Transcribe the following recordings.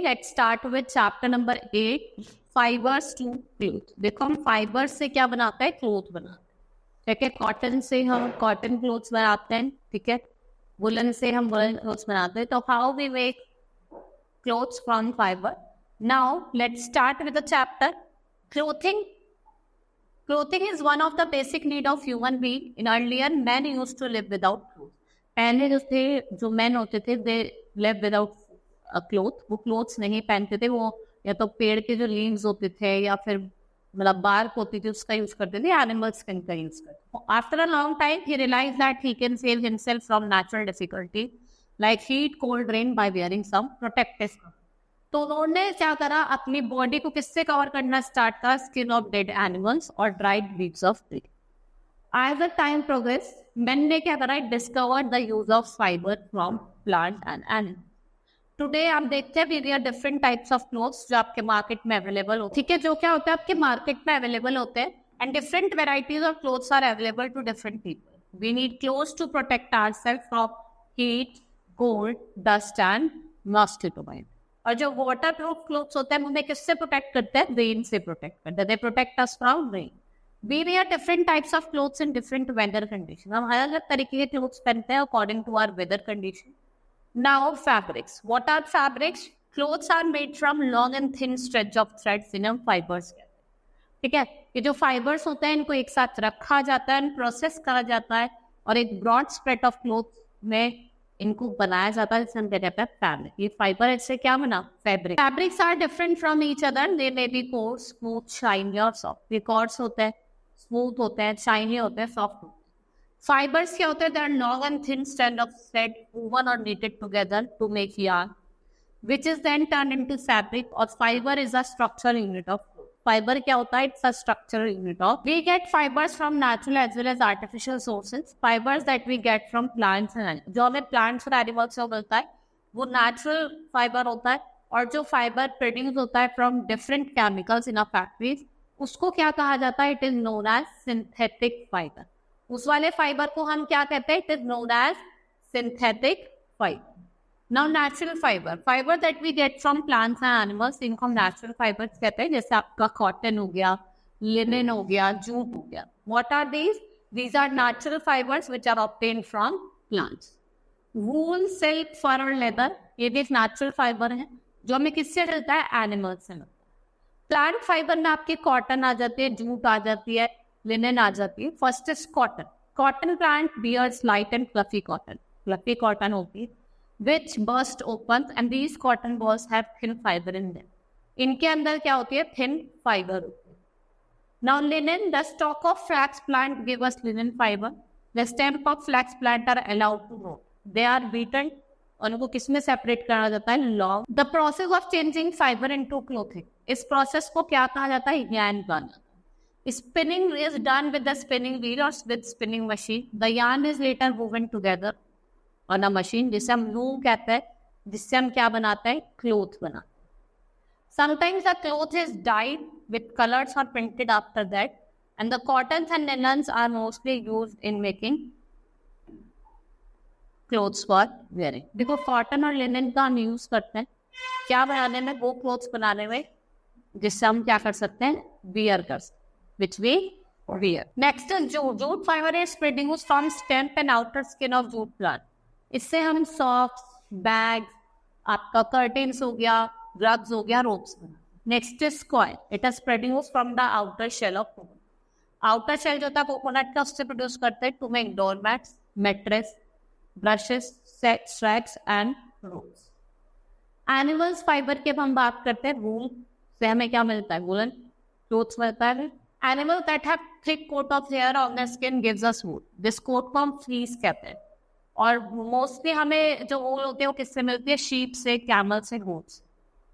Let's start with chapter number 8 fibres to cloth. देखो हम fibres से क्या बनाते हैं, क्लोथ बनाते हैं। ठीक है, कॉटन से हम कॉटन क्लोथ्स बनाते हैं, ठीक है, वुलन से हम वुलन क्लोथ्स बनाते हैं। तो how we make clothes from fibre. Now let's start with the chapter clothing. Clothing is one of the basic need of human being. In earlier, men used to live without clothes. पहले जो men होते थे, they live without a cloth. वो clothes नहीं पहनते थे, वो या तो पेड़ के जो leaves होते थे या फिर मतलब bark होती थी उसका यूज करते थे, animal skin का यूज करते थे। After a long time, he realized that he can save himself from natural difficulty like heat, cold, rain by wearing some protective clothes. तो उन्होंने क्या करा, अपनी बॉडी को किससे कवर करना स्टार्ट करा, स्किन ऑफ डेड एनिमल्स और dried leaves of tree. As the time progress man ने क्या करा, discovered the use of fibre from plant and animal. Today आप देखते हैं we are different types of clothes जो आपके मार्केट में अवेलेबल होते हैं। ठीक है, जो क्या होता है आपके मार्केट में अवेलेबल होते हैं and different varieties of clothes are available to different people. We need clothes to protect ourselves from heat, cold, dust and mosquito bite. और जो वाटर प्रूफ क्लोथ्स होते हैं हमें किससे प्रोटेक्ट करते हैं, रेन से प्रोटेक्ट करते हैं। They protect us from rain. We wear different types of clothes in different weather condition. हम अलग अलग तरीके के क्लोथ्स पहनते हैं according to our weather condition. Now fabrics. What are fabrics? Clothes are made from long and thin stretch of threads in fibres. ठीक है, ये जो फाइबर्स होते हैं इनको एक साथ रखा जाता है, प्रोसेस करा जाता है और एक ब्रॉड स्प्रेड ऑफ क्लोथ में इनको बनाया जाता है, जिसे हम कहते हैं फैब्रिक। ये फाइबर इससे क्या बना, fabric. Fabrics are different from each other. They may be coarse, smooth, shiny और सॉफ्ट। ये कोर्स होते हैं, स्मूथ होते हैं, शाइनी होते हैं, सॉफ्ट होते हैं। फाइबर्स क्या होते हैं, they are long and thin strand of thread woven और knitted together to make yarn, which is then turned into fabric. और fiber is a structural unit of cloth. Fiber क्या होता है, it's a structural unit of. We get fibers from natural as well as artificial sources. Fibers that we get from plants and animals. जो हमें plants और animals से मिलता है वो natural fiber होता है, और जो fiber produce होता है from different chemicals in our factories उसको क्या कहा जाता है, it is known as synthetic fiber. उस वाले fiber को हम क्या कहते हैं, it is known as synthetic fiber. Now natural fiber that we get from plants and animals, इनको हम natural fibers कहते हैं। जैसे आपका कॉटन हो गया, लिनन हो गया, जूट हो गया। What are these? These are natural fibers which are obtained from plants. Wool, silk, fur और leather ये भी natural fiber है जो हमें किससे मिलता है, एनिमल्स से मिलता है। प्लांट फाइबर में आपके कॉटन आ जाती है, जूट आ जाती है, लिनन आ जाती है। First is cotton. Cotton plant bears light and fluffy cotton. Fluffy cotton होती है which burst open and these cotton balls have thin fiber in them. इनके अंदर क्या होती है, thin fiber होती है। Now linen, the stalk of flax plant give us linen fiber. The stem of flax plant are allowed to grow. They are beaten और उनको किसमें सेपरेट करा जाता है, long. The process of changing fiber into clothing. इस process को क्या कहा जाता है, yarn banana. Spinning is done with the spinning wheel or with spinning machine. The yarn is later woven together on a machine, जिसे हम loom कहते हैं, जिससे हम क्या बनाते हैं, क्लोथ बनाते हैं। Sometimes the cloth is dyed with colors or printed after that, and the cottons and linens are mostly used in making clothes for wearing. देखो कॉटन और लिनन का हम यूज करते हैं क्या बनाने में, वो क्लोथ्स बनाने में जिससे हम क्या कर सकते हैं, वियर कर सकते हैं, which we wear. Next is jute. Jute fiber is produced from stem and outer skin of jute plant. इससे हम सॉक्स, बैग्स, आपका कर्टेन्स हो गया, रग्स हो गया, रोप्स बना। Next is coir. It is produce from the outer shell of coconut. Outer shell जो होता है कोकोनट का, उससे प्रोड्यूस करते हैं to make door mats, mattress, brushes, straps and ropes. Animals fibre की हम बात करते हैं, वूल से हमें क्या मिलता है, वूलन क्लोथ्स मिलता है। Animal that have thick coat of hair on the skin gives us wool. This coat को हम फ्लीस कहते हैं। और मोस्टली हमें जो वूल होती है वो किससे मिलती है, शीप से, कैमल से, गोट्स।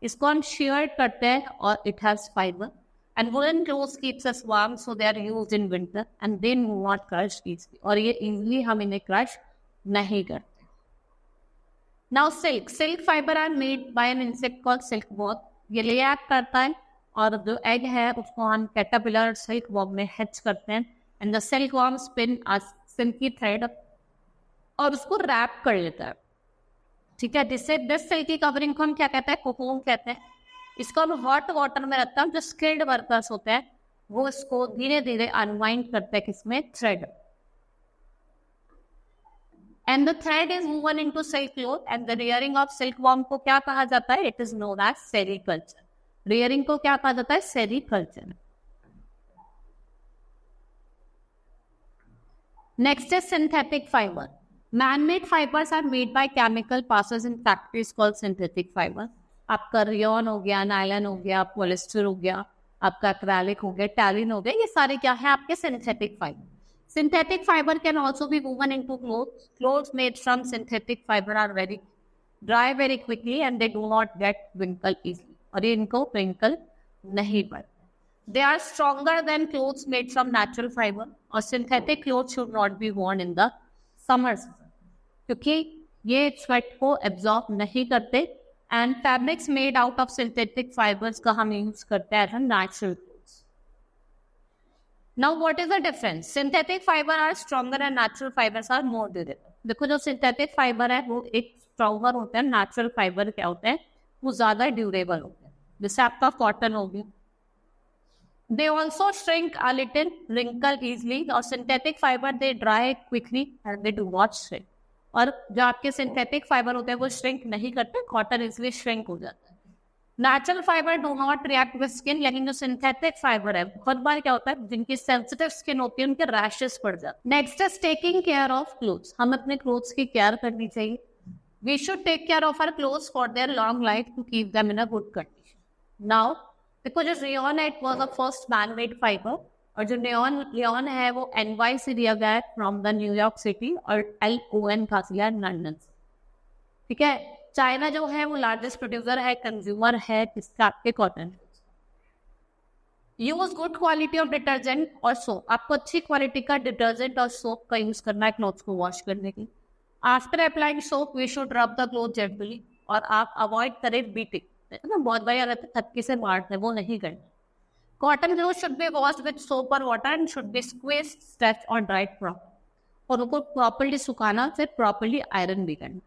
इसको हम शेयर करते हैं और it has fibre. And woollen clothes keeps us warm so they are used in winter and they not crush easily. और ये इजीली हम इन्हें क्रश नहीं करते। Now silk. Silk fibre are made by an insect called silk worm. ये lay करता है और जो एग है उसको हम कैटरपिलर सिल्क वॉर्म में हैच करते हैं। And the silk worm spin a silky thread और उसको रैप कर लेता है। ठीक है, जिससे दिस सेल की कवरिंग को हम क्या कहते हैं, कोकून कहते हैं। इसको हम हॉट वाटर में रखते हैं, जो स्किल्ड वर्कर्स होते हैं वो इसको धीरे धीरे अनवाइंड करते हैं किसमें, thread. And the thread is woven into silk cloth and the rearing of silk worm को क्या कहा जाता है, it is known as sericulture. Rearing को क्या कहा जाता है, sericulture. Next is synthetic fibre. Man-made fibers are made by chemical process in factories called synthetic fiber. आपका रेयन हो गया, नायलॉन हो गया, पॉलिस्टर हो गया, आपका एक्रेलिक हो गया, टैलिन हो गया, ये सारे क्या है आपके synthetic fibre. Synthetic fiber can also be woven into clothes. Clothes made from synthetic fiber are very dry very quickly and they do not get wrinkle easily. और ये इनको wrinkle नहीं पड़ते। They are stronger than clothes made from natural fiber. और synthetic clothes should not be worn in the summer season, क्योंकि ये sweat को absorb नहीं करते। And fabrics made out of synthetic fibres का हम यूज करते हैं natural clothes. Now what is the difference, synthetic fibre are stronger and natural fibres are more durable. देखो जो सिंथेटिक फाइबर है वो एक स्ट्रॉन्गर होते हैं, नेचुरल फाइबर क्या होते हैं वो ज्यादा ड्यूरेबल होते हैं, जैसे आपका कॉटन हो गया। They also shrink a little, wrinkle easily, और synthetic fiber they dry quickly and they do not shrink। और जो आपके सिंथेटिक फाइबर होते हैं वो श्रिंक नहीं करते, कॉटन इसलिए श्रिंक हो जाता है। Natural fibre do not react with skin, लेकिन जो सिंथेटिक फाइबर है बहुत बार क्या होता है जिनकी सेंसिटिव स्किन होती है उनके रैशेस पड़ जाते हैं। Next is taking care of clothes. हम अपने क्लोथ्स की केयर करनी चाहिए। We should take care of our clothes for their long life to keep them in a good condition. Now देखो जो रेयन है it was the first man made fibre, और जो रेयन है वो NY से दिया गया है फ्रॉम द न्यूयॉर्क सिटी और LON का दिया लंदन से। ठीक है, चाइना जो है वो लार्जेस्ट प्रोड्यूसर है, कंज्यूमर है किसका, आपके cotton. Use good quality of detergent और सोप। आपको अच्छी क्वालिटी का डिटर्जेंट और सोप का यूज करना है क्लॉथ्स को वॉश करने की। After applying soap we should rub the cloth gently, और आप अवॉइड करें बीटिंग, ना बहुत बार रहता है थपकी से मारते हैं, वो नहीं करना। Cotton cloth should be washed with soap और water and should be squeezed, stretched और ड्राइड प्रॉपर, और उनको प्रॉपर्ली सुखाना फिर प्रॉपर्ली आयरन भी करना।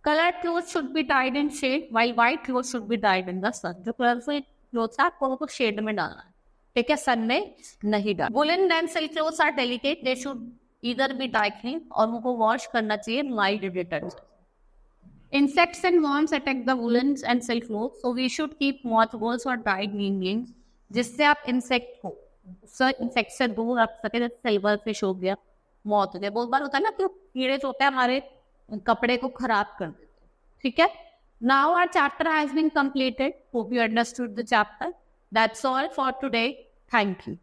Coloured cloth should be tied in shade while white cloth should be tied in the सन। जो colourful clothes है आपको उनको शेड में डालना है, ठीक है, सन में नहीं डालना। Woollen and silk clothes are delicate, they should either be dry clean, और उनको वॉश करना चाहिए mild detergent. Insects and worms attack the woolens and silk clothes, so we should keep mothballs or dried neem beans, जिससे आप insect को insect से दूर रख सके, जैसे सिल्वर फिश हो गया, मॉथ हो गया। बहुत बार होता है ना कि कीड़े जो होते हैं हमारे कपड़े को खराब कर देते हैं। ठीक है, now our chapter has been completed, hope you understood the chapter. That's all for today, thank you.